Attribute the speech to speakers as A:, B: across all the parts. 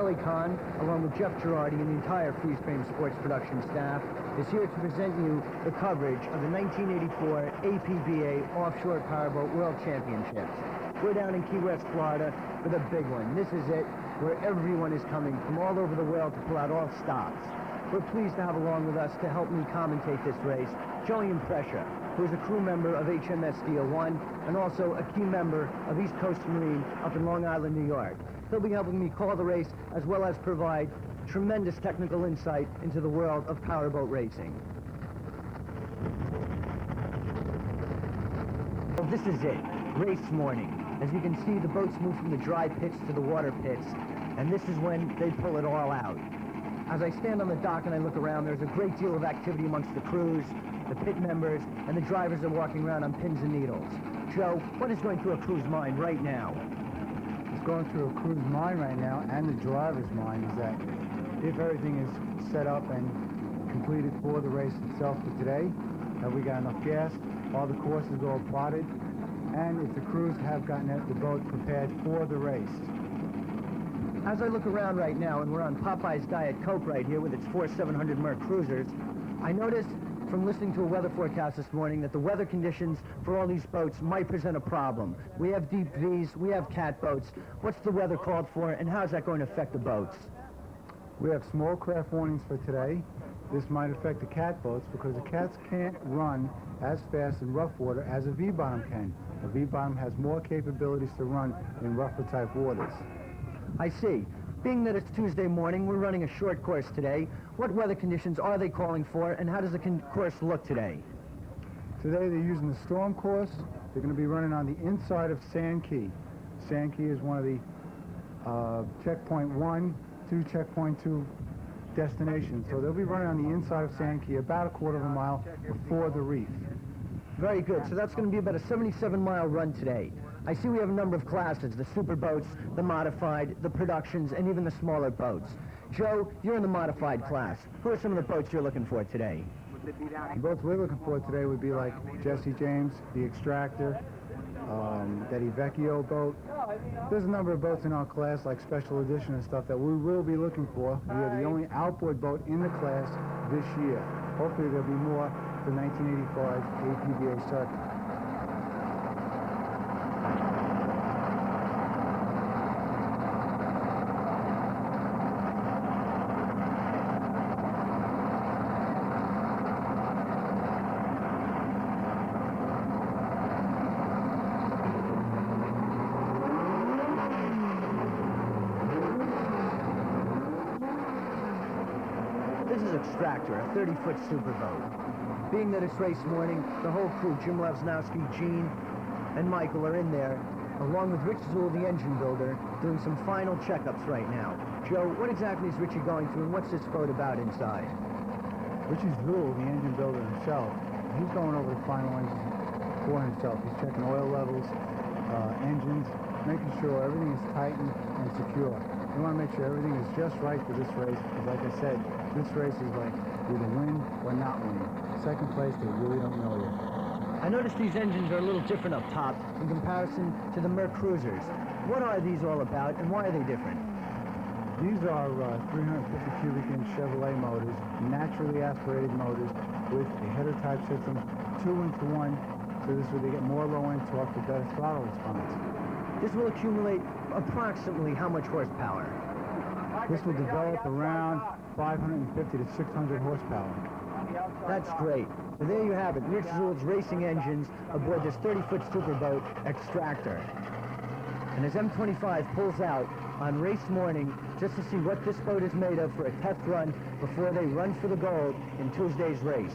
A: Charlie Kahn, along with Jeff Girardi and the entire Freestream Sports production staff, is here to present you the coverage of the 1984 APBA Offshore Powerboat World Championships. We're down in Key West, Florida for the big one. This is it, where everyone is coming from all over the world to pull out all stops. We're pleased to have along with us to help me commentate this race, Joey Imprescia, who is a crew member of HMS Steel 1 and also a key member of East Coast Marine up in Long Island, New York. He'll be helping me call the race as well as provide tremendous technical insight into the world of powerboat racing. Well, this is it, race morning. As you can see, the boats move from the dry pits to the water pits, and this is when they pull it all out. As I stand on the dock and I look around, there's a great deal of activity amongst the crews, the pit members, and the drivers are walking around on pins and needles. Joe, what is going through a crew's mind right now?
B: What's going through a crew's mind right now, and the driver's mind, is that if everything is set up and completed for the race itself for today, that we got enough gas, all the courses are all plotted, and if the crews have gotten the boat prepared for the race.
A: As I look around right now, and we're on Popeye's Diet Coke right here with its 4 700 Merc cruisers, I noticed from listening to a weather forecast this morning that the weather conditions for all these boats might present a problem. We have deep V's, we have cat boats. What's the weather called for, and how is that going to affect the boats?
B: We have small craft warnings for today. This might affect the cat boats because the cats can't run as fast in rough water as a V-bottom can. A V-bottom has more capabilities to run in rougher type waters.
A: I see. Being that it's Tuesday morning, we're running a short course today. What weather conditions are they calling for, and how does the course look today?
B: Today they're using the storm course. They're going to be running on the inside of Sand Key. Sand Key is one of the checkpoint 1 to checkpoint 2 destinations. So they'll be running on the inside of Sand Key about a quarter of a mile before the reef.
A: Very good. So that's going to be about a 77-mile run today. I see we have a number of classes, the super boats, the modified, the productions, and even the smaller boats. Joe, you're in the modified class. Who are some of the boats you're looking for today?
B: The boats we're looking for today would be like Jesse James, the Extractor, that Vecchio boat. There's a number of boats in our class, like Special Edition and stuff, that we will be looking for. We are the only outboard boat in the class this year. Hopefully there'll be more for 1985 APBA circuit.
A: This is Extractor, a 30-foot superboat. Being that it's race morning, the whole crew, Jim Levsnowski, Gene, and Michael are in there, along with Rich Zool, the engine builder, doing some final checkups right now. Joe, what exactly is Richie going through, and what's this boat about inside?
B: Richie Zool, the engine builder himself, he's going over the final engine for himself. He's checking oil levels, engines, making sure everything is tightened and secure. We want to make sure everything is just right for this race, because like I said, this race is like either win or not win. Second place, they really don't know yet.
A: I noticed these engines are a little different up top in comparison to the Merc Cruisers. What are these all about, and why are they different?
B: These are 350 cubic inch Chevrolet motors, naturally aspirated motors with a header type system, 2-into-1, so this way they get more low end torque for better throttle response.
A: This will accumulate approximately how much horsepower?
B: This will develop around 550 to 600 horsepower.
A: That's great. So there you have it, Rich Zool's racing engines aboard this 30-foot superboat Extractor. And as M25 pulls out on race morning just to see what this boat is made of for a test run before they run for the gold in Tuesday's race.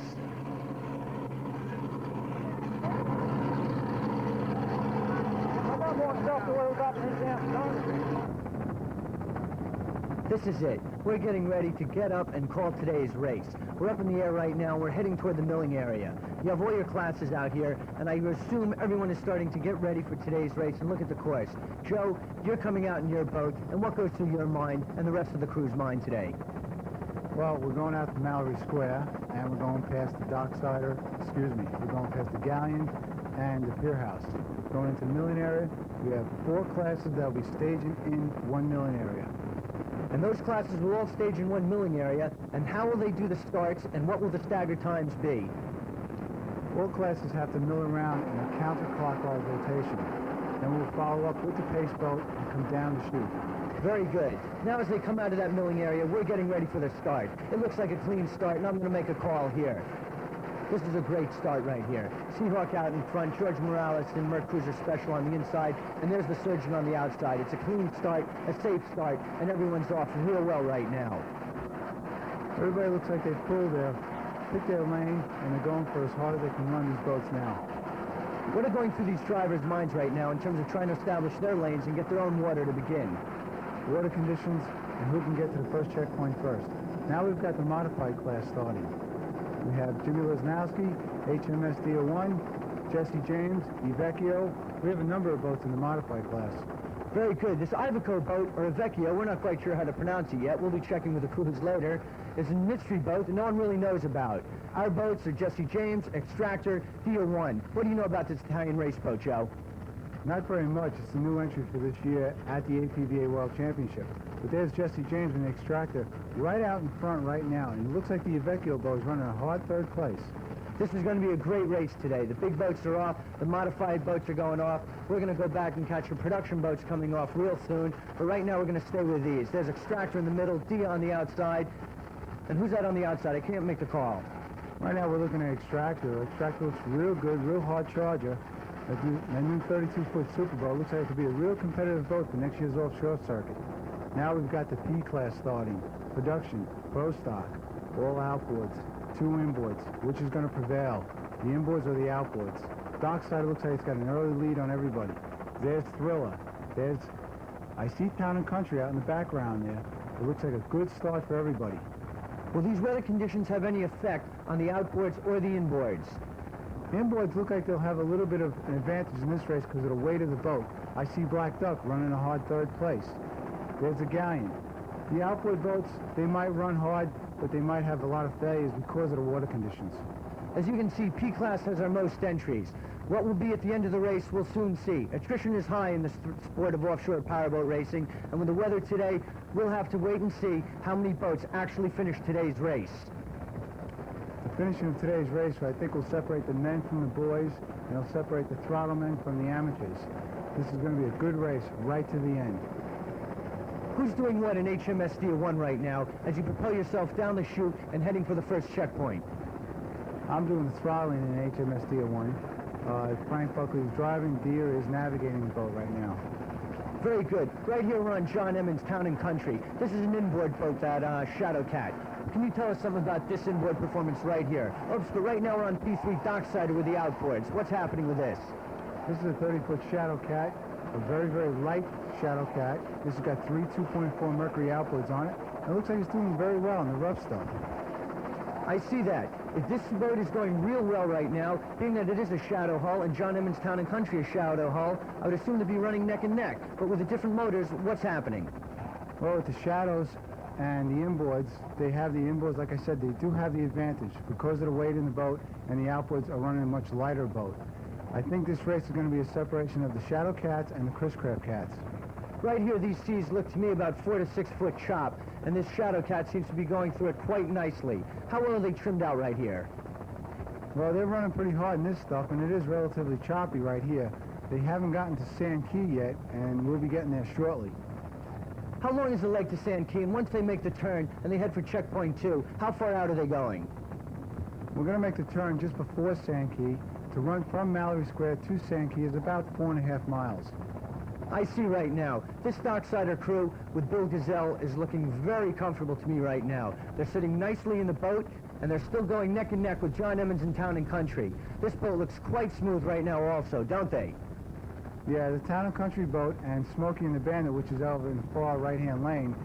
A: This is it. We're getting ready to get up and call today's race. We're up in the air right now. We're heading toward the milling area. You have all your classes out here, and I assume everyone is starting to get ready for today's race and look at the course. Joe, you're coming out in your boat, and what goes through your mind and the rest of the crew's mind today?
B: Well, we're going out to Mallory Square, and we're going past the Docksider, we're going past the Galleon and the Pier House. Going into the milling area, we have 4 classes that will be staging in one milling area.
A: And those classes will all stage in one milling area. And how will they do the starts, and what will the stagger times be?
B: All classes have to mill around in a counterclockwise rotation. Then we'll follow up with the pace boat and come down the chute.
A: Very good. Now as they come out of that milling area, we're getting ready for the start. It looks like a clean start, and I'm going to make a call here. This is a great start right here. Seahawk out in front, George Morales and Merc Cruiser Special on the inside, and there's the Surgeon on the outside. It's a clean start, a safe start, and everyone's off real well right now.
B: Everybody looks like they've picked their lane, and they're going for as hard as they can run these boats now.
A: What are going through these drivers' minds right now in terms of trying to establish their lanes and get their own water to begin?
B: Water conditions, and who can get to the first checkpoint first. Now we've got the modified class starting. We have Jimmy Lesnowski, HMS DO1, Jesse James, Vecchio. We have a number of boats in the modified class.
A: Very good. This Iveco boat, or Vecchio, we're not quite sure how to pronounce it yet. We'll be checking with the crews later. It's a mystery boat that no one really knows about. Our boats are Jesse James, Extractor, DO1. What do you know about this Italian race boat, Joe?
B: Not very much. It's a new entry for this year at the APBA World Championship. But there's Jesse James and the Extractor right out in front right now. And it looks like the Vecchio boat is running a hard third place.
A: This is going to be a great race today. The big boats are off. The modified boats are going off. We're going to go back and catch the production boats coming off real soon. But right now we're going to stay with these. There's Extractor in the middle, D on the outside. And who's that on the outside? I can't make the call.
B: Right now we're looking at Extractor. Extractor looks real good, real hard charger. That new 32-foot Super Boat looks like it could be a real competitive boat for next year's offshore circuit. Now we've got the P class starting. Production, pro stock, all outboards, 2 inboards. Which is going to prevail? The inboards or the outboards? Dockside looks like it's got an early lead on everybody. There's Thriller. I see Town and Country out in the background there. It looks like a good start for everybody.
A: Will these weather conditions have any effect on the outboards or the inboards?
B: The inboards look like they'll have a little bit of an advantage in this race because of the weight of the boat. I see Black Duck running a hard third place. There's a Galleon. The outboard boats, they might run hard, but they might have a lot of failures because of the water conditions.
A: As you can see, P class has our most entries. What will be at the end of the race, we'll soon see. Attrition is high in the sport of offshore powerboat racing, and with the weather today, we'll have to wait and see how many boats actually finish today's race.
B: The finishing of today's race, I think, will separate the men from the boys, and it'll separate the throttle men from the amateurs. This is going to be a good race right to the end.
A: Who's doing what in HMS DO1 right now as you propel yourself down the chute and heading for the first checkpoint?
B: I'm doing the throttling in HMS DO1. Frank Buckley is driving. Deere is navigating the boat right now.
A: Very good. Right here we're on John Emmons Town and Country. This is an inboard boat, that Shadowcat. Can you tell us something about this inboard performance right here? Oops, but right now we're on P3 Docksider with the outboards. What's happening with this?
B: This is a 30-foot Shadowcat, a very, very light Shadowcat. This has got 3 2.4 Mercury outboards on it. And it looks like it's doing very well in the rough stuff.
A: I see that. If this boat is going real well right now, being that it is a shadow hull and John Emmons Town and Country a shadow hull, I would assume to be running neck and neck. But with the different motors, what's happening?
B: Well, with the shadows and the inboards, they have the inboards, like I said, they do have the advantage because of the weight in the boat, and the outboards are running a much lighter boat. I think this race is going to be a separation of the Shadowcats and the Chris Craft Cats.
A: Right here, these seas look to me about 4 to 6 foot chop, and this Shadowcat seems to be going through it quite nicely. How well are they trimmed out right here?
B: Well, they're running pretty hard in this stuff, and it is relatively choppy right here. They haven't gotten to Sand Key yet, and we'll be getting there shortly.
A: How long is the leg to Sand Key? And once they make the turn and they head for checkpoint 2, how far out are they going?
B: We're going to make the turn just before Sand Key. To run from Mallory Square to Sand Key is about 4.5 miles.
A: I see right now. This Docksider crew with Bill Gazelle is looking very comfortable to me right now. They're sitting nicely in the boat, and they're still going neck and neck with John Emmons in Town and Country. This boat looks quite smooth right now also, don't they?
B: Yeah, the Town and Country boat and Smokey and the Bandit, which is over in the far right-hand lane,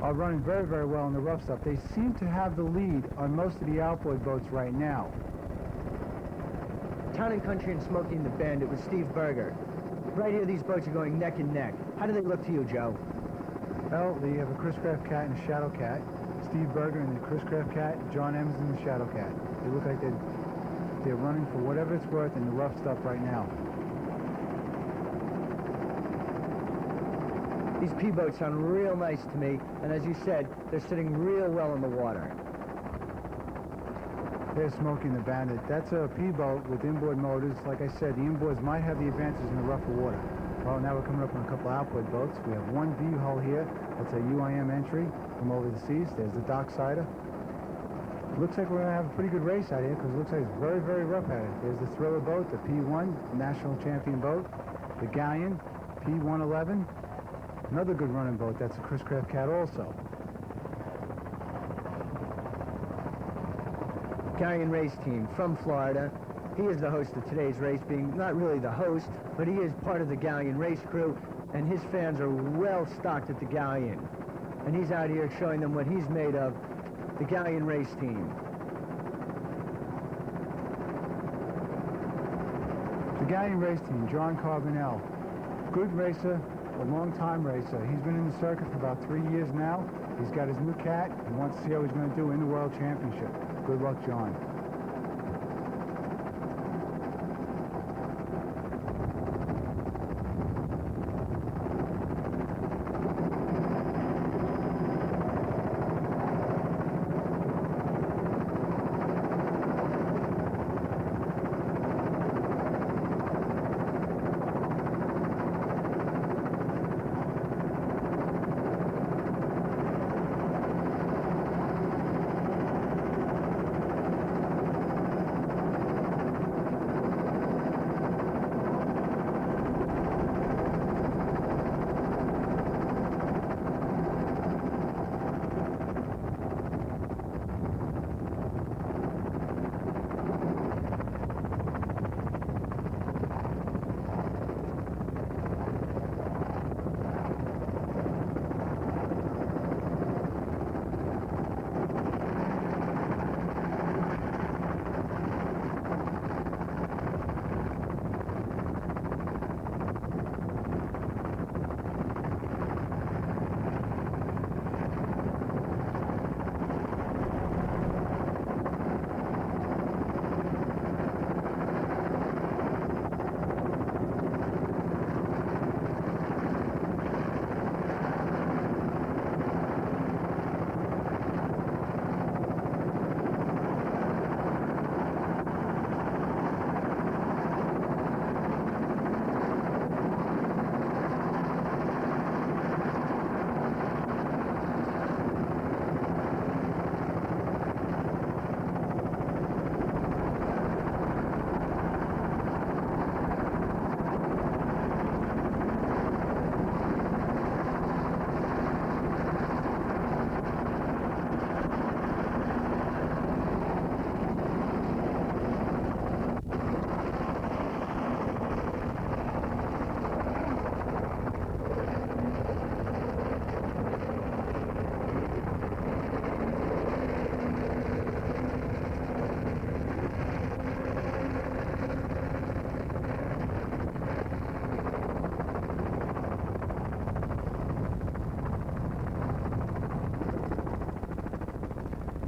B: are running very, very well in the rough stuff. They seem to have the lead on most of the outboard boats right now.
A: Town and Country and Smokey and the Bandit with Steve Berger. Right here, these boats are going neck and neck. How do they look to you, Joe?
B: Well, they have a Chris Craft Cat and a Shadow Cat. Steve Berger and the Chris Craft Cat, John Emmons and the Shadow Cat. They look like they're running for whatever it's worth in the rough stuff right now.
A: These P-boats sound real nice to me, and as you said, they're sitting real well in the water.
B: There's Smoking the Bandit. That's a P-boat with inboard motors. Like I said, the inboards might have the advantage in the rougher water. Well, now we're coming up on a couple outboard boats. We have one V-hull here. That's a UIM entry from over the seas. There's the Docksider. Looks like we're going to have a pretty good race out here because it looks like it's very, very rough out here. There's the Thriller boat, the P1, national champion boat. The Galleon, P111. Another good running boat. That's a Chris Craft Cat also.
A: Galleon Race Team from Florida. He is the host of today's race, being not really the host, but he is part of the Galleon race crew, and his fans are well stocked at the Galleon. And he's out here showing them what he's made of, the Galleon Race Team.
B: The Galleon Race Team, John Carbonell. Good racer, a long-time racer. He's been in the circuit for about 3 years now. He's got his new cat and wants to see how he's going to do in the World Championship. Good luck, John.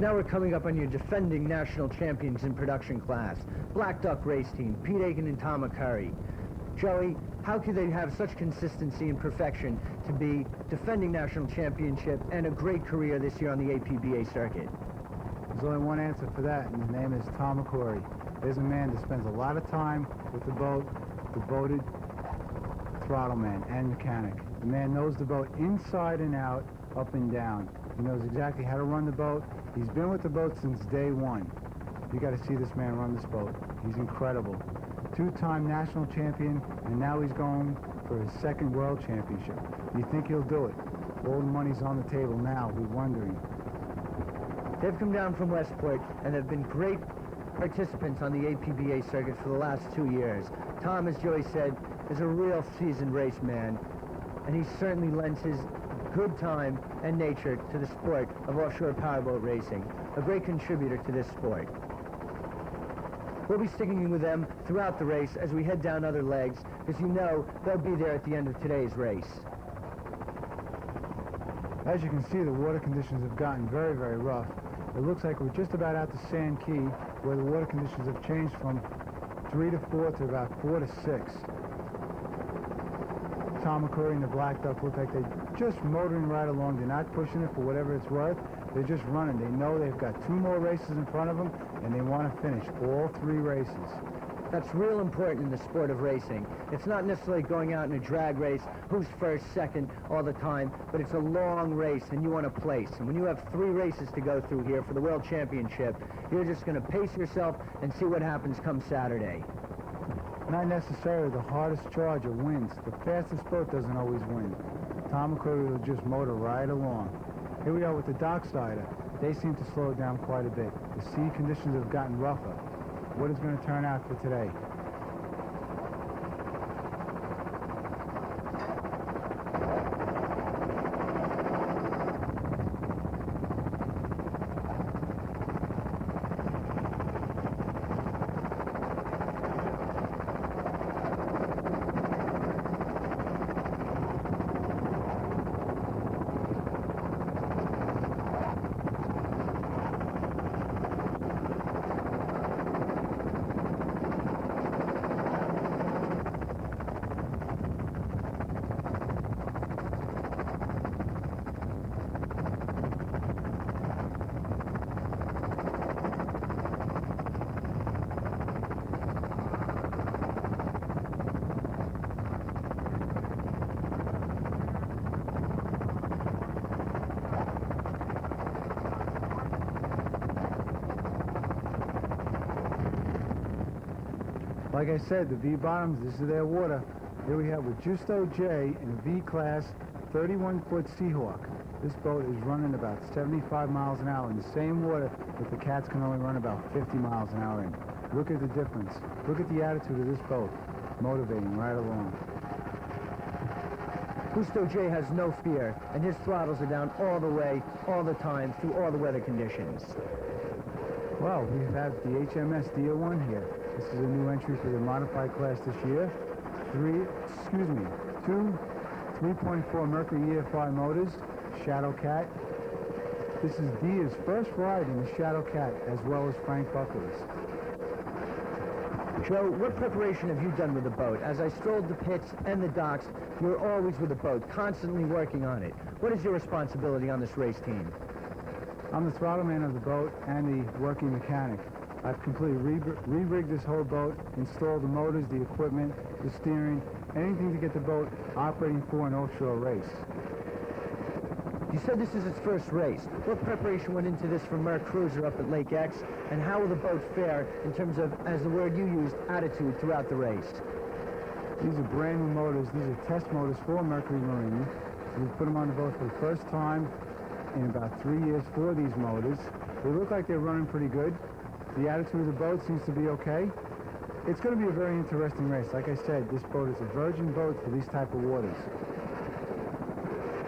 A: Now we're coming up on your defending national champions in production class, Black Duck Race Team, Pete Aiken and Tom McCurry. Joey, how could they have such consistency and perfection to be defending national championship and a great career this year on the APBA circuit?
B: There's only one answer for that, and his name is Tom McCurry. There's a man that spends a lot of time with the boat, devoted throttle man and mechanic. The man knows the boat inside and out, up and down. He knows exactly how to run the boat. He's been with the boat since day one. You got to see this man run this boat. He's incredible. Two-time national champion, and now he's going for his second world championship. You think he'll do it? All the money's on the table now. We're wondering.
A: They've come down from Westport, and they've been great participants on the APBA circuit for the last 2 years. Tom, as Joey said, is a real seasoned race man, and he certainly lends his good time and nature to the sport of offshore powerboat racing, a great contributor to this sport. We'll be sticking with them throughout the race as we head down other legs, because you know they'll be there at the end of today's race.
B: As you can see, the water conditions have gotten very, very rough. It looks like we're just about out to Sand Key, where the water conditions have changed from 3 to 4 to about 4 to 6. Tom McCurry and the Black Duck look like they're just motoring right along. They're not pushing it for whatever it's worth. They're just running. They know they've got 2 more races in front of them, and they want to finish all 3 races.
A: That's real important in the sport of racing. It's not necessarily going out in a drag race, who's first, second, all the time, but it's a long race, and you want to place. And when you have 3 races to go through here for the World Championship, you're just going to pace yourself and see what happens come Saturday.
B: Not necessarily the hardest charger wins. The fastest boat doesn't always win. Tom McCurry will just motor right along. Here we are with the Docksider. They seem to slow it down quite a bit. The sea conditions have gotten rougher. What is going to turn out for today? Like I said, the V-bottoms, this is their water. Here we have with Justo J in a V-class 31-foot Seahawk. This boat is running about 75 miles an hour in the same water that the Cats can only run about 50 miles an hour in. Look at the difference. Look at the attitude of this boat, motivating right along.
A: Justo J has no fear, and his throttles are down all the way, all the time, through all the weather conditions.
B: Well, we have the HMS DO1 here. This is a new entry for the modified class this year. Two 3.4 Mercury EFI motors, Shadow Cat. This is Dia's first ride in the Shadow Cat, as well as Frank Buckley's.
A: Joe, what preparation have you done with the boat? As I strolled the pits and the docks, you're always with the boat, constantly working on it. What is your responsibility on this race team?
B: I'm the throttle man of the boat and the working mechanic. I've completely re-rigged this whole boat, installed the motors, the equipment, the steering, anything to get the boat operating for an offshore race.
A: You said this is its first race. What preparation went into this for Merc Cruiser up at Lake X, and how will the boat fare in terms of, as the word you used, attitude throughout the race?
B: These are brand new motors. These are test motors for Mercury Marine. We put them on the boat for the first time in about 3 years for these motors. They look like they're running pretty good. The attitude of the boat seems to be okay. It's going to be a very interesting race. Like I said, this boat is a virgin boat for these type of waters.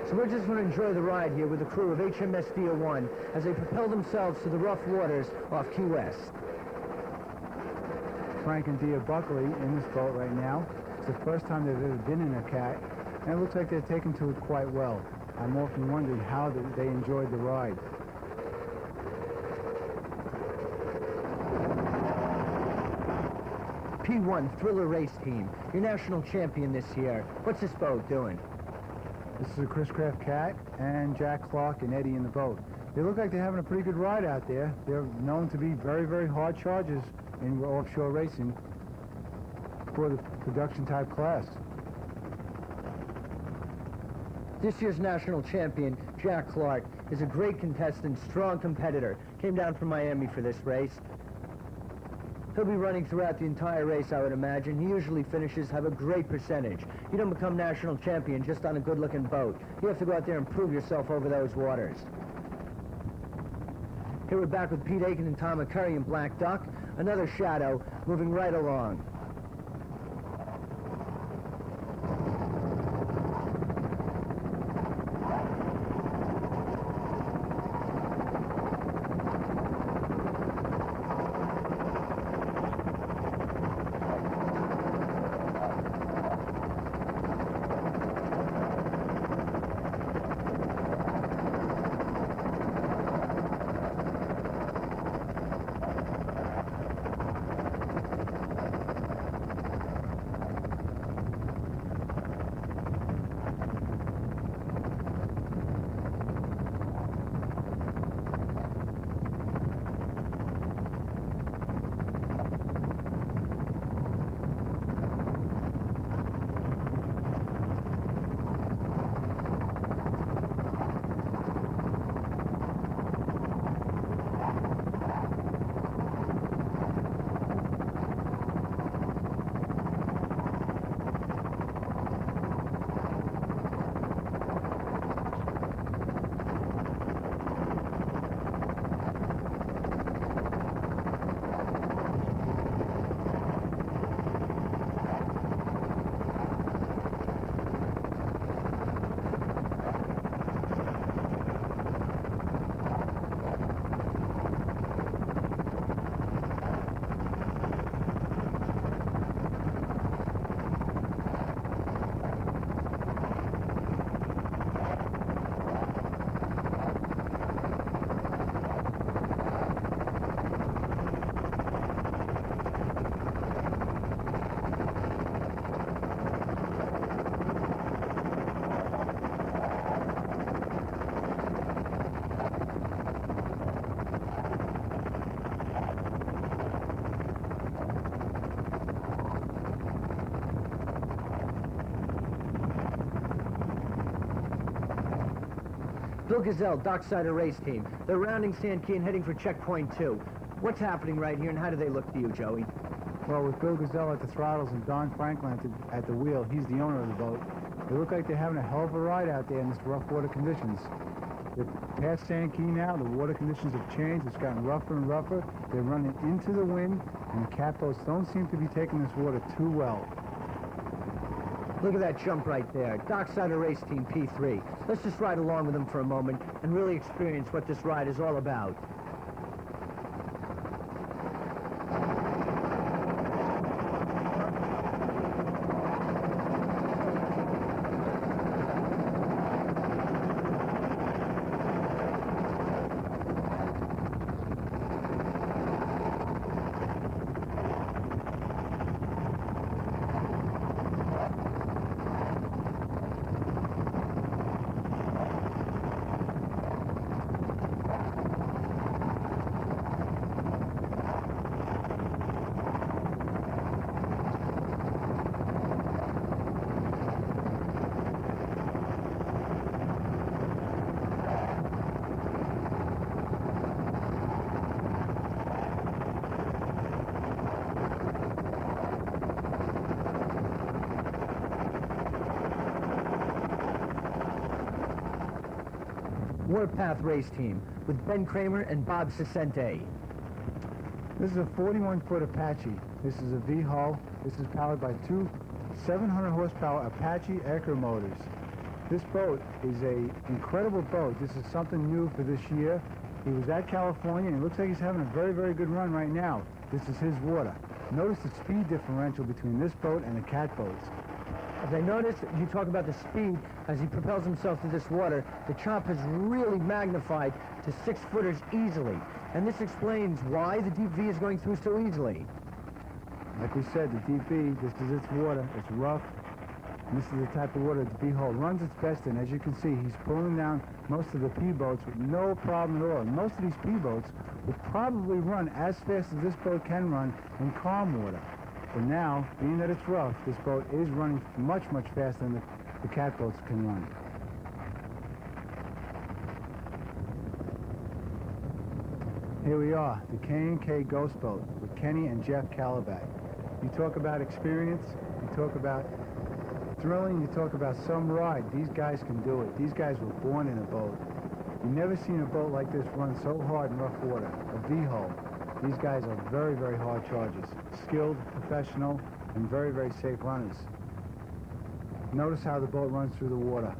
A: So we're just going to enjoy the ride here with the crew of HMS DO1 as they propel themselves to the rough waters off Key West.
B: Frank and Dia Buckley in this boat right now. It's the first time they've ever been in a cat, and it looks like they're taken to it quite well. I'm often wondering how they enjoyed the ride.
A: P1 Thriller Race Team, your national champion this year. What's this boat doing?
B: This is a Chris Craft Cat and Jack Clark and Eddie in the boat. They look like they're having a pretty good ride out there. They're known to be very, very hard chargers in offshore racing for the production type class.
A: This year's national champion, Jack Clark, is a great contestant, strong competitor. Came down from Miami for this race. He'll be running throughout the entire race, I would imagine. He usually finishes, have a great percentage. You don't become national champion just on a good-looking boat. You have to go out there and prove yourself over those waters. Here we're back with Pete Aiken and Tom McCurry in Black Duck. Another Shadow moving right along. Bill Gazelle, Docksider Race Team. They're rounding Sand Key and heading for checkpoint 2. What's happening right here, and how do they look to you, Joey?
B: Well, with Bill Gazelle at the throttles and Don Franklin at the wheel, he's the owner of the boat, they look like they're having a hell of a ride out there in this rough water conditions. They're past Sand Key now. The water conditions have changed. It's gotten rougher and rougher. They're running into the wind, and the catboats don't seem to be taking this water too well.
A: Look at that jump right there. Docksider Race Team P3. Let's just ride along with them for a moment and really experience what this ride is all about. Warpath Race Team with Ben Kramer and Bob Cicente.
B: This is a 41-foot Apache. This is a V-hull. This is powered by two 700 horsepower Apache Ecker motors. This boat is an incredible boat. This is something new for this year. He was at California, and it looks like he's having a very, very good run right now. This is his water. Notice the speed differential between this boat and the cat boats.
A: As I noticed, you talk about the speed as he propels himself through this water, the chop has really magnified to 6-footers easily. And this explains why the Deep V is going through so easily.
B: Like we said, the Deep V, this is its water. It's rough. And this is the type of water the V-hull runs its best in. As you can see, he's pulling down most of the P-boats with no problem at all. And most of these P-boats will probably run as fast as this boat can run in calm water. But now, being that it's rough, this boat is running much, much faster than the cat boats can run. Here we are, the K&K Ghost Boat with Kenny and Jeff Calabat. You talk about experience, you talk about thrilling, you talk about some ride. These guys can do it. These guys were born in a boat. You've never seen a boat like this run so hard in rough water, a V-hull. These guys are very, very hard chargers. Skilled, professional, and very, very safe runners. Notice how the boat runs through the water.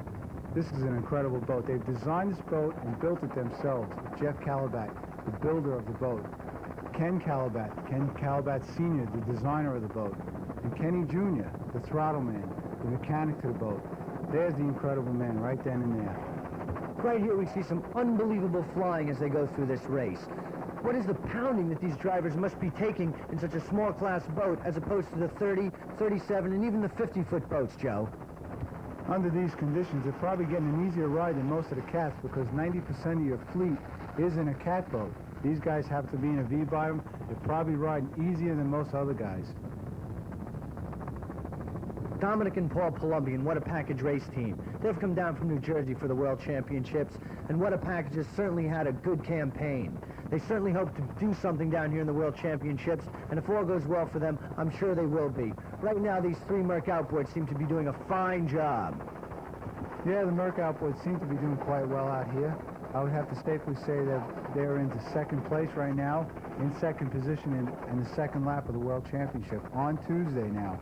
B: This is an incredible boat. They've designed this boat and built it themselves. Jeff Calabat, the builder of the boat. Ken Calabat Sr., the designer of the boat. And Kenny Jr., the throttle man, the mechanic to the boat. There's the incredible man right then and there.
A: Right here we see some unbelievable flying as they go through this race. What is the pounding that these drivers must be taking in such a small class boat as opposed to the 30, 37, and even the 50-foot boats, Joe?
B: Under these conditions, they're probably getting an easier ride than most of the cats because 90% of your fleet is in a cat boat. These guys happen to be in a V-bottom. They're probably riding easier than most other guys.
A: Dominic and Paul Palumbi and What a Package Race Team. They've come down from New Jersey for the World Championships, and What a Package has certainly had a good campaign. They certainly hope to do something down here in the World Championships, and if all goes well for them, I'm sure they will be. Right now, these three Merc outboards seem to be doing a fine job.
B: Yeah, the Merc outboards seem to be doing quite well out here. I would have to safely say that they're into second place right now, in second position in the second lap of the World Championship on Tuesday now.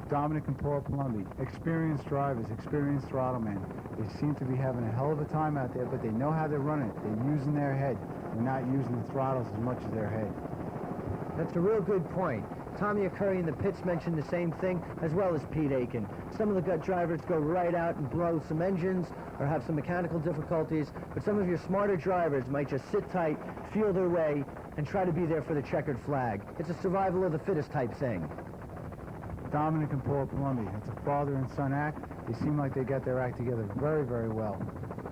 B: Dominic and Paul Palumbi, experienced drivers, experienced throttle men. They seem to be having a hell of a time out there, but they know how they're running it. They're using their head. They're not using the throttles as much as their head.
A: That's a real good point. Tommy Curry in the pits mentioned the same thing, as well as Pete Aiken. Some of the gut drivers go right out and blow some engines or have some mechanical difficulties, but some of your smarter drivers might just sit tight, feel their way, and try to be there for the checkered flag. It's a survival of the fittest type thing.
B: Dominic and Paul Palumbi, it's a father and son act. They seem like they got their act together very, very well.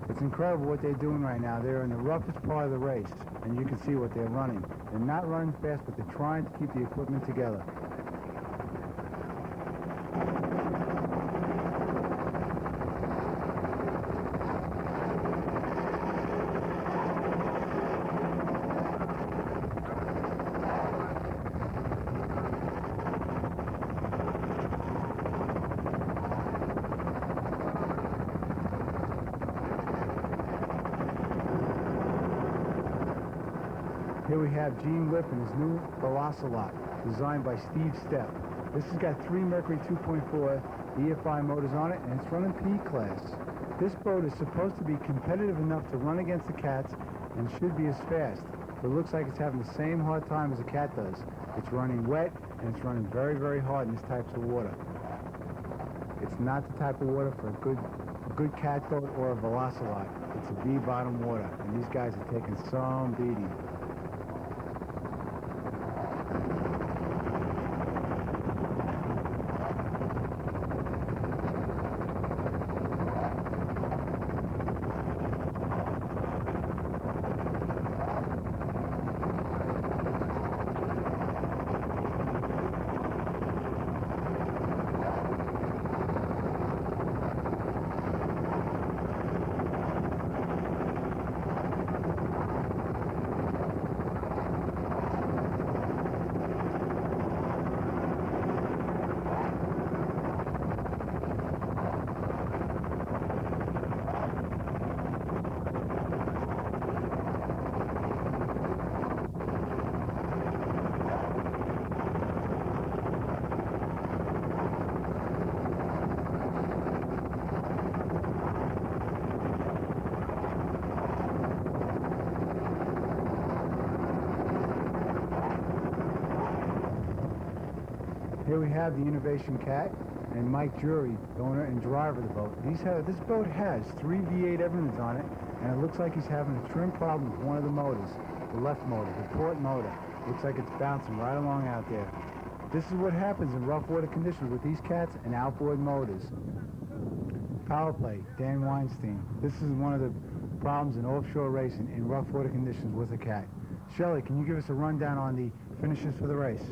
B: It's incredible what they're doing right now. They're in the roughest part of the race, and you can see what they're running. They're not running fast, but they're trying to keep the equipment together. Here we have Gene Whip and his new Velocelot, designed by Steve Stepp. This has got 3 Mercury 2.4 EFI motors on it, and it's running P class. This boat is supposed to be competitive enough to run against the cats and should be as fast. But it looks like it's having the same hard time as a cat does. It's running wet, and it's running very, very hard in this type of water. It's not the type of water for a good cat boat or a Velocelot. It's a V-bottom water, and these guys are taking some beating. Here we have the Innovation Cat and Mike Jury, the owner and driver of the boat. This boat has 3 V8 Evermans on it, and it looks like he's having a trim problem with one of the motors, the left motor, the port motor. Looks like it's bouncing right along out there. This is what happens in rough water conditions with these cats and outboard motors. Power play, Dan Weinstein. This is one of the problems in offshore racing in rough water conditions with a cat. Shelley, can you give us a rundown on the finishes for the race?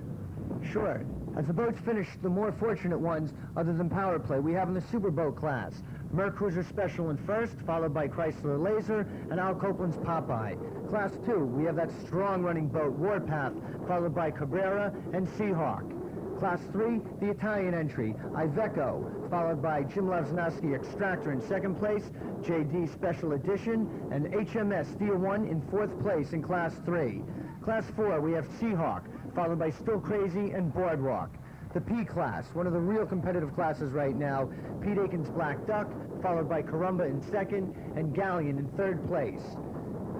A: Sure. As the boats finish, the more fortunate ones, other than power play, we have in the Superboat class. Merc Cruiser Special in first, followed by Chrysler Laser and Al Copeland's Popeye. Class 2, we have that strong-running boat, Warpath, followed by Cabrera and Seahawk. Class 3, the Italian entry, Iveco, followed by Jim Lavznowski Extractor in second place, JD Special Edition, and HMS Steel 1 in fourth place in Class 3. Class 4, we have Seahawk, followed by Still Crazy and Boardwalk. The P class, one of the real competitive classes right now, Pete Aiken's Black Duck, followed by Carumba in second, and Galleon in third place.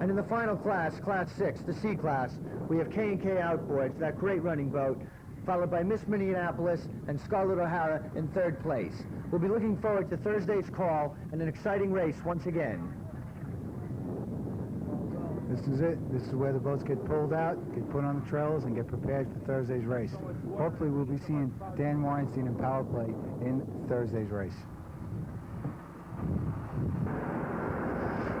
A: And in the final class, Class 6, the C class, we have K&K Outboards, that great running boat, followed by Miss Minneapolis and Scarlett O'Hara in third place. We'll be looking forward to Thursday's call and an exciting race once again.
B: This is it. This is where the boats get pulled out, get put on the trailers, and get prepared for Thursday's race. Hopefully we'll be seeing Dan Weinstein and Power Play in Thursday's race.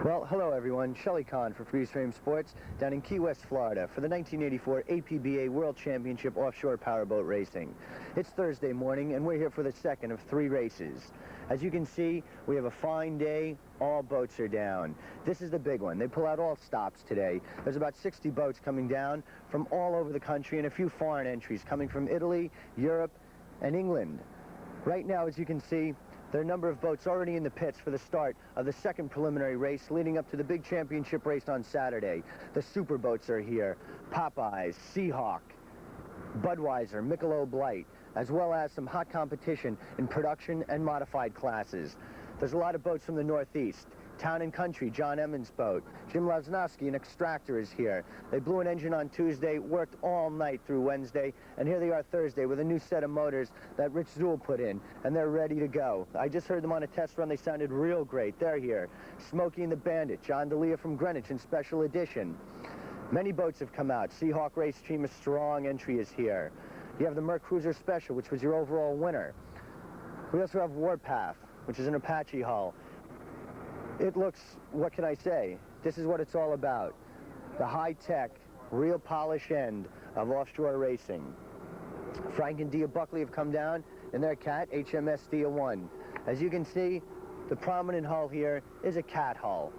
A: Well, hello everyone. Shelley Kahn for Freeze Frame Sports down in Key West, Florida for the 1984 APBA World Championship Offshore Powerboat Racing. It's Thursday morning and we're here for the second of 3 races. As you can see, we have a fine day. All boats are down. This is the big one. They pull out all stops today. There's about 60 boats coming down from all over the country and a few foreign entries coming from Italy, Europe, and England. Right now, as you can see, there are a number of boats already in the pits for the start of the second preliminary race leading up to the big championship race on Saturday. The super boats are here. Popeyes, Seahawk, Budweiser, Michelob Light, as well as some hot competition in production and modified classes. There's a lot of boats from the Northeast. Town and Country, John Emmons' boat. Jim Lavznowski, an Extractor, is here. They blew an engine on Tuesday, worked all night through Wednesday, and here they are Thursday with a new set of motors that Rich Zool put in, and they're ready to go. I just heard them on a test run. They sounded real great. They're here. Smokey and the Bandit, John D'Elia from Greenwich in Special Edition. Many boats have come out. Seahawk Race Team, a strong entry, is here. You have the Merc Cruiser Special, which was your overall winner. We also have Warpath, which is an Apache hull. It looks, what can I say? This is what it's all about. The high-tech, real polish end of offshore racing. Frank and Dia Buckley have come down in their cat, HMS Steel 1. As you can see, the prominent hull here is a cat hull.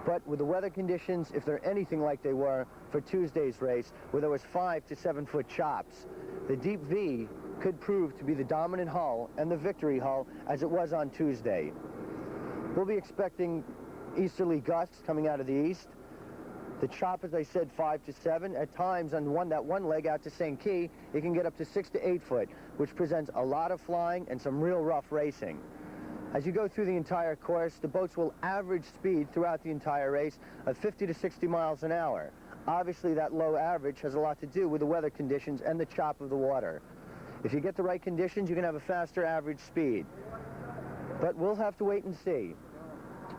A: But with the weather conditions, if they're anything like they were for Tuesday's race, where there was 5 to 7 foot chops, the Deep V could prove to be the dominant hull and the victory hull as it was on Tuesday. We'll be expecting easterly gusts coming out of the east. The chop, as I said, 5 to 7. At times, on that one leg out to St. Key, it can get up to 6 to 8 foot, which presents a lot of flying and some real rough racing. As you go through the entire course, the boats will average speed throughout the entire race of 50 to 60 miles an hour. Obviously, that low average has a lot to do with the weather conditions and the chop of the water. If you get the right conditions, you can have a faster average speed. But we'll have to wait and see.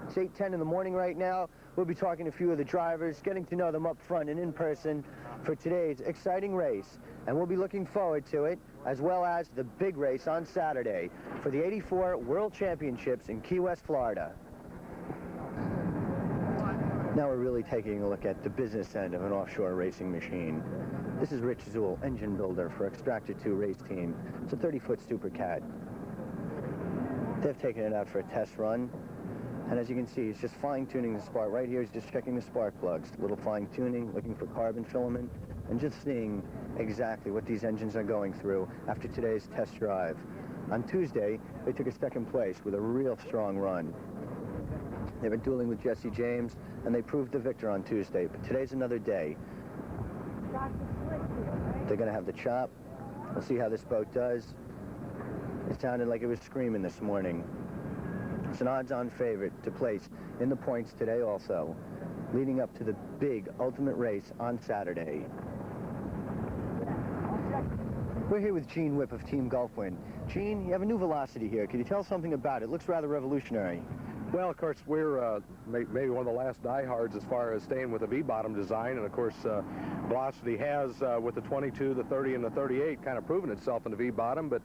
A: It's 8:10 in the morning right now. We'll be talking to a few of the drivers, getting to know them up front and in person for today's exciting race. And we'll be looking forward to it, as well as the big race on Saturday for the '84 World Championships in Key West, Florida. Now we're really taking a look at the business end of an offshore racing machine. This is Rich Zool, engine builder for Extractor 2 race team. It's a 30-foot Supercat. They've taken it out for a test run. And as you can see, he's just fine-tuning the spark. Right here, he's just checking the spark plugs. A little fine-tuning, looking for carbon filament, and just seeing exactly what these engines are going through after today's test drive. On Tuesday, they took a second place with a real strong run. They were dueling with Jesse James, and they proved the victor on Tuesday. But today's another day. They're going to have the chop. We'll see how this boat does. It sounded like it was screaming this morning. It's an odds-on favorite to place in the points today also, leading up to the big ultimate race on Saturday. We're here with Gene Whipp of Team Gulfwind. Gene, you have a new Velocity here. Can you tell us something about it? It looks rather revolutionary.
C: Well, of course, we're maybe one of the last diehards as far as staying with the V-bottom design, and of course, Velocity has, with the 22, the 30, and the 38, kind of proven itself in the V-bottom, but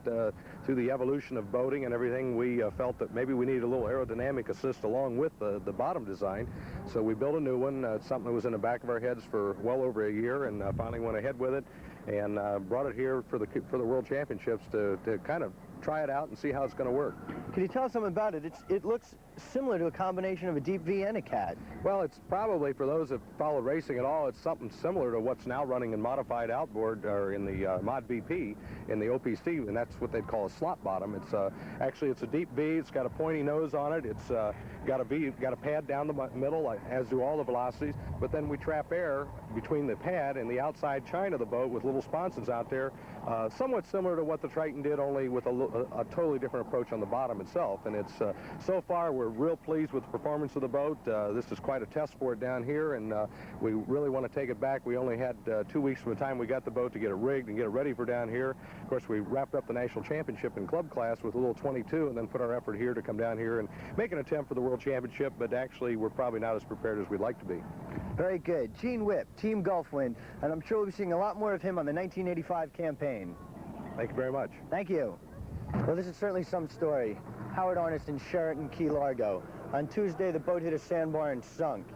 C: through the evolution of boating and everything, we felt that maybe we needed a little aerodynamic assist along with the bottom design, so we built a new one. It's something that was in the back of our heads for well over a year, and finally went ahead with it, and brought it here for the World Championships to kind of try it out and see how it's going to work.
A: Can you tell us something about it? It looks similar to a combination of a deep V and a cat.
C: Well, it's probably, for those that follow racing at all, it's something similar to what's now running in modified outboard, or in the Mod VP in the OPC, and that's what they'd call a slot bottom. It's actually, it's a deep V. It's got a pointy nose on it. It's got a pad down the middle, as do all the Velocities, but then we trap air between the pad and the outside chine of the boat with little sponsons out there, somewhat similar to what the Triton did, only with a totally different approach on the bottom itself. And it's so far, we're real pleased with the performance of the boat. This is quite a test for it down here, and we really want to take it back. We only had 2 weeks from the time we got the boat to get it rigged and get it ready for down here. Of course, we wrapped up the national championship in club class with a little 22, and then put our effort here to come down here and make an attempt for the World Championship, but actually we're probably not as prepared as we'd like to be.
A: Very good. Gene Whipp, Team Gulfwind, and I'm sure we'll be seeing a lot more of him on the 1985 campaign.
C: Thank you very much.
A: Thank you. Well, this is certainly some story. Howard Arnest in Sheraton, Key Largo. On Tuesday, the boat hit a sandbar and sunk.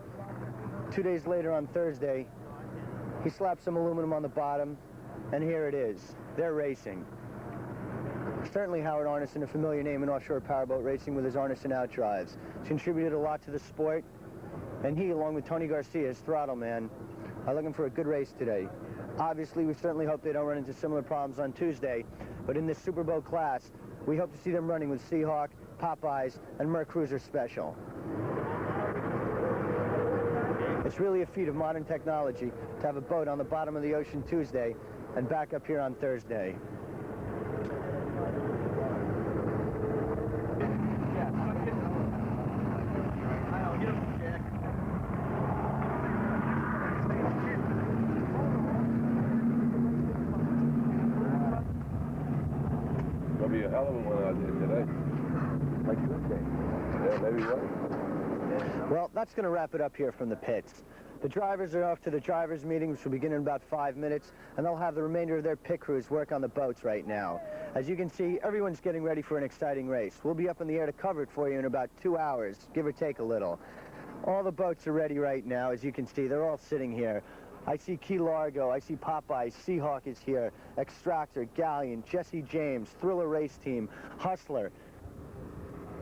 A: 2 days later, on Thursday, he slapped some aluminum on the bottom, and here it is. They're racing. Certainly Howard Arneson, a familiar name in offshore powerboat racing with his Arneson outdrives. He's contributed a lot to the sport, and he, along with Tony Garcia, his throttle man, are looking for a good race today. Obviously, we certainly hope they don't run into similar problems on Tuesday, but in this superboat class, we hope to see them running with Seahawk, Popeyes, and Merc Cruiser Special. It's really a feat of modern technology to have a boat on the bottom of the ocean Tuesday and back up here on Thursday.
D: It'll be a hell of a one out there today.
A: Like Tuesday.
D: Yeah, maybe right.
A: Well, that's going to wrap it up here from the pits. The drivers are off to the drivers' meeting, which will begin in about 5 minutes, and they'll have the remainder of their pit crews work on the boats right now. As you can see, everyone's getting ready for an exciting race. We'll be up in the air to cover it for you in about 2 hours, give or take a little. All the boats are ready right now. As you can see, they're all sitting here. I see Key Largo, I see Popeye, Seahawk is here, Extractor, Galleon, Jesse James, Thriller Race Team, Hustler.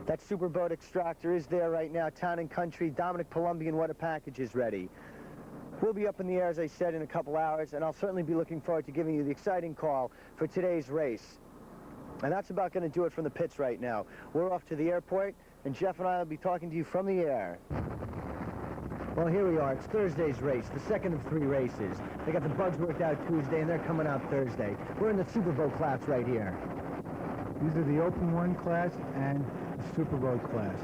A: That superboat Extractor is there right now. Town and Country, Dominic Palumbi, and What a Package is ready. We'll be up in the air, as I said, in a couple hours, and I'll certainly be looking forward to giving you the exciting call for today's race. And that's about going to do it from the pits right now. We're off to the airport, and Jeff and I will be talking to you from the air. Well, here we are. It's Thursday's race, the second of 3 races. They got the bugs worked out Tuesday, and they're coming out Thursday. We're in the Superboat class right here.
B: These are the Open 1 class and the Superboat class.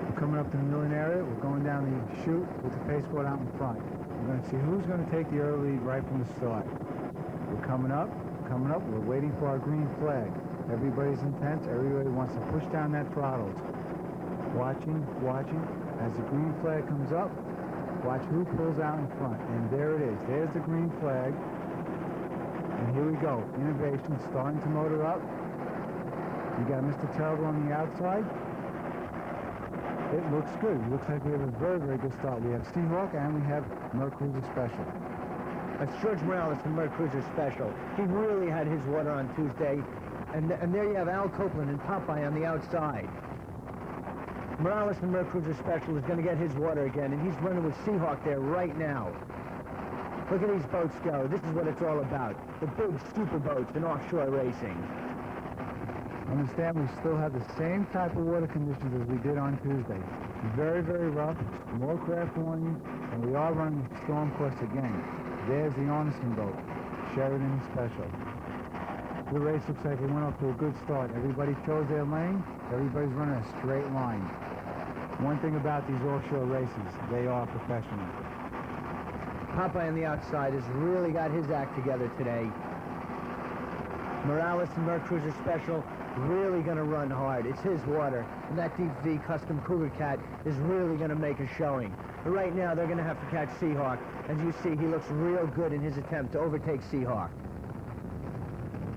B: We're coming up to the milling area. We're going down the chute with the pace boat out in front. We're going to see who's going to take the early lead right from the start. We're coming up. We're waiting for our green flag. Everybody's intense. Everybody wants to push down that throttle. Watching. As the green flag comes up, watch who pulls out in front. And there it is. There's the green flag. And here we go. Innovation starting to motor up. You got Mr. Terrible on the outside. It looks good. It looks like we have a very, very good start. We have Seahawk and we have Mercruiser Special.
A: That's George Morales from Mercruiser Special. He really had his water on Tuesday. And there you have Al Copeland and Popeye on the outside. Morales from Mercruiser Special is going to get his water again, and he's running with Seahawk there right now. Look at these boats go. This is what it's all about. The big super boats in offshore racing.
B: Understand, we still have the same type of water conditions as we did on Tuesday. Very, very rough, low craft warning, and we are running storm course again. There's the Arneson boat, Sheridan Special. The race looks like it went off to a good start. Everybody chose their lane. Everybody's running a straight line. One thing about these offshore races, they are professional.
A: Popeye on the outside has really got his act together today. Morales and Mercruiser Special really going to run hard. It's his water, and that Deep V Custom Supercat is really going to make a showing. But right now, they're going to have to catch Seahawk. As you see, he looks real good in his attempt to overtake Seahawk.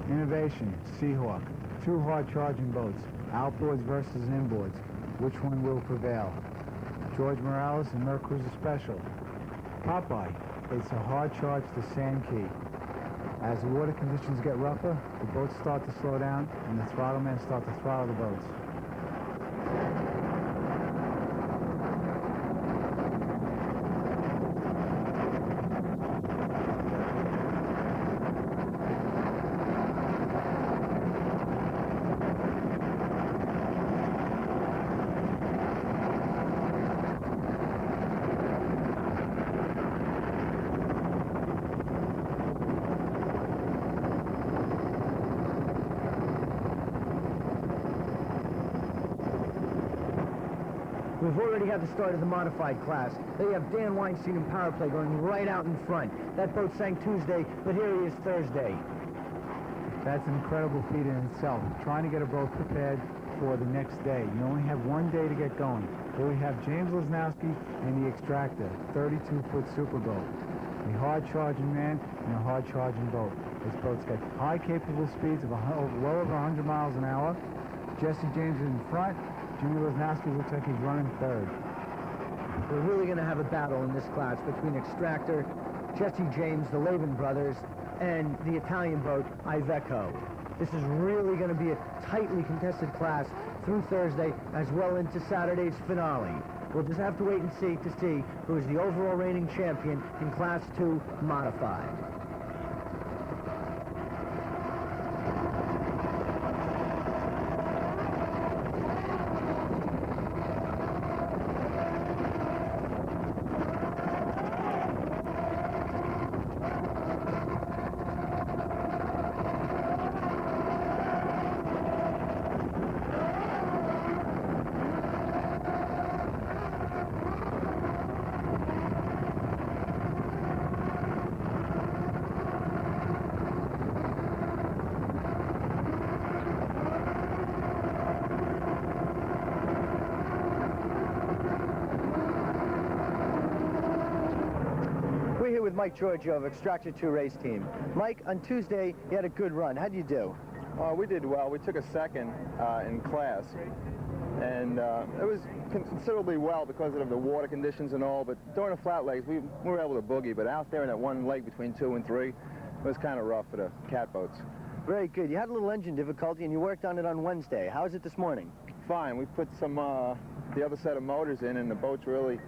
B: Innovation, Seahawk. 2 hard-charging boats, outboards versus inboards. Which one will prevail? George Morales and Mercruiser Special. Popeye, it's a hard charge to Sand Key. As the water conditions get rougher, the boats start to slow down, and the throttle men start to throttle the boats.
A: We've already had the start of the modified class. There you have Dan Weinstein and Power Play going right out in front. That boat sank Tuesday, but here he is Thursday.
B: That's an incredible feat in itself. Trying to get a boat prepared for the next day. You only have 1 day to get going. Here we have James Lesnowski and the Extractor, 32-foot superboat. A hard-charging man and a hard-charging boat. This boat's got high capable speeds of well over 100 miles an hour. Jesse James is in front. Jimmy Lesnowski looks like he's running third.
A: We're really going to have a battle in this class between Extractor, Jesse James, the Laven brothers, and the Italian boat, Iveco. This is really going to be a tightly contested class through Thursday as well into Saturday's finale. We'll just have to wait and see who is the overall reigning champion in Class 2 Modified. We're here with Mike Giorgio of Extractor 2 Race Team. Mike, on Tuesday, you had a good run. How'd you do?
E: We did well. We took a second in class, and it was considerably well because of the water conditions and all, but during the flat legs, we were able to boogie, but out there in that one leg between 2 and 3, it was kind of rough for the catboats.
A: Very good. You had a little engine difficulty, and you worked on it on Wednesday. How is it this morning?
E: Fine. We put some, the other set of motors in, and the boat's really,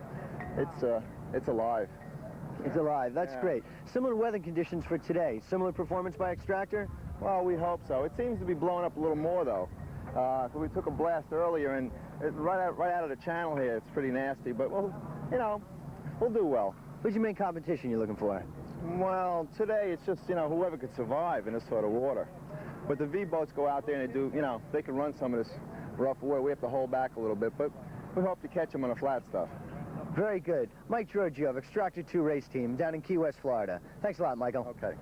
E: it's alive.
A: It's alive. That's
E: Yeah.
A: great. Similar weather conditions for today. Similar performance by Extractor?
E: Well, we hope so. It seems to be blowing up a little more, though. We took a blast earlier, and right out of the channel here, it's pretty nasty. But, well, you know, we'll do well.
A: Who's your main competition you're looking for?
E: Well, today it's just, you know, whoever could survive in this sort of water. But the V-boats go out there and they do, you know, they can run some of this rough water. We have to hold back a little bit, but we hope to catch them on the flat stuff.
A: Very good. Mike Giorgio of Extractor 2 Race Team down in Key West, Florida. Thanks a lot, Michael.
E: Okay.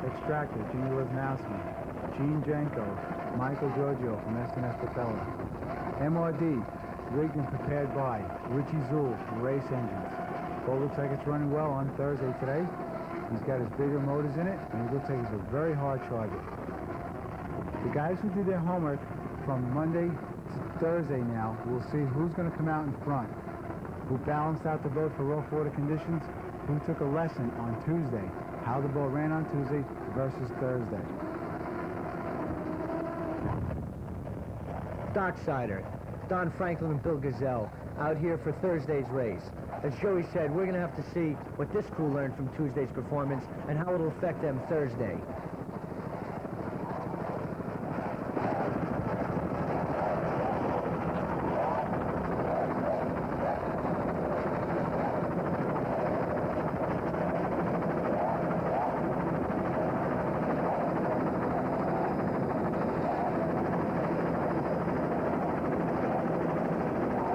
B: Extractor, Gene Lesnowski, Gene Janko, Michael Giorgio from SNS Propeller. MRD, rigged and prepared by Richie Zool, Race Engines. Boat looks like it's running well on Thursday today. He's got his bigger motors in it, and he looks like he's a very hard charger. The guys who did their homework from Monday to Thursday now will see who's going to come out in front, who balanced out the boat for rough water conditions, who took a lesson on Tuesday, how the boat ran on Tuesday versus Thursday.
A: Docksider, Don Franklin and Bill Gazelle out here for Thursday's race. As Joey said, we're going to have to see what this crew learned from Tuesday's performance and how it'll affect them Thursday.